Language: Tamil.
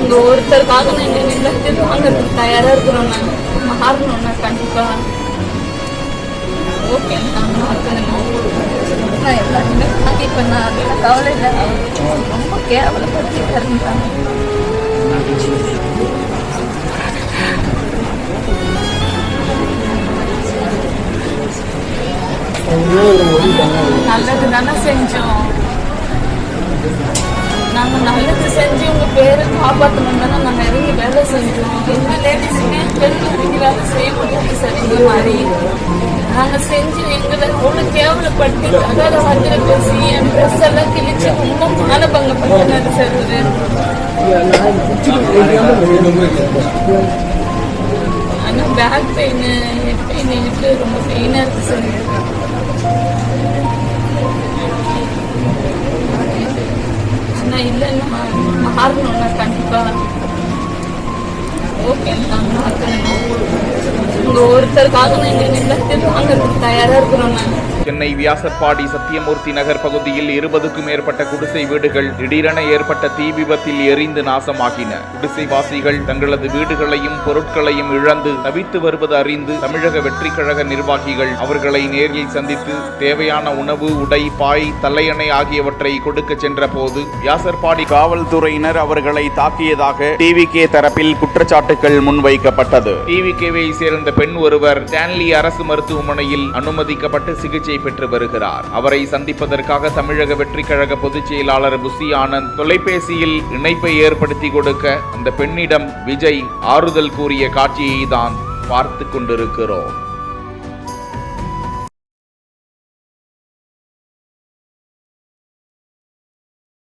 உங்க ஒருத்தருக்காக நாங்க எல்லாத்தையும் வாங்குறதுக்கு தயாரா இருக்கிறோம். நாங்க மாறணும்னா கண்டிப்பா ஓகே நான் எல்லாருமே இப்ப நான் அதில் கவலை இல்லை. அவர் ரொம்ப கேவலப்படுத்திட்டாருன்றாங்க. நல்லது தானே செஞ்சோம். நாங்க நல்லது செஞ்சு உங்க பேரை காப்பாற்றணும் தானே நாங்க இறங்கி வேலை செஞ்சோம். எந்த லேடிஸுமே பெண்கள் இறங்கி வேலை செய்ய முடியாது சார். இந்த மாதிரி நாங்க செஞ்சு எங்களை அவ்வளவு கேவலப்படுத்தி தகாத வார்த்தையில பேசி என் ட்ரெஸ் எல்லாம் கிழிச்சு ரொம்ப மானபங்கப்படுத்தினாரு சார். ஆனா பேக் பெயின், ஹெட் பெயின் இருக்கு, ரொம்ப பெயினா இருக்கு சார். இல்லைன்னா மாறணும்னா கண்டிப்பா ஓகே நான் மாற்றணும். உங்க ஒருத்தருக்காக நாங்க எல்லாத்தையும் வாங்குறதுக்கு தயாரா இருக்கிறோம். நாங்க சென்னை வியாசர்பாடி சத்தியமூர்த்தி நகர் பகுதியில் 20க்கும் மேற்பட்ட குடிசை வீடுகள் திடீரென ஏற்பட்ட தீ விபத்தில் எரிந்து நாசமாகின. குடிசைவாசிகள் தங்களது வீடுகளையும் பொருட்களையும் இழந்து தவித்து வருவது அறிந்து தமிழக வெற்றிக் கழக நிர்வாகிகள் அவர்களை நேரில் சந்தித்து தேவையான உணவு, உடை, பாய், தலையணை ஆகியவற்றை கொடுக்க சென்ற போது வியாசர்பாடி காவல்துறையினர் அவர்களை தாக்கியதாக டிவிகே தரப்பில் குற்றச்சாட்டுகள் முன்வைக்கப்பட்டது. டிவிகேவை சேர்ந்த பெண் ஒருவர் ஸ்டான்லி அரசு மருத்துவமனையில் அனுமதிக்கப்பட்டு சிகிச்சை பெற்று வருகிறார். அவரை சந்திப்பதற்காக தமிழக வெற்றிக் கழக பொதுச் செயலாளர் புசி ஆனந்த் தொலைபேசியில் இணைப்பை ஏற்படுத்தி கொடுக்க அந்த பெண்ணிடம் விஜய் ஆறுதல் கூறிய காட்சியை தான் பார்த்து கொண்டிருக்கிறோம்.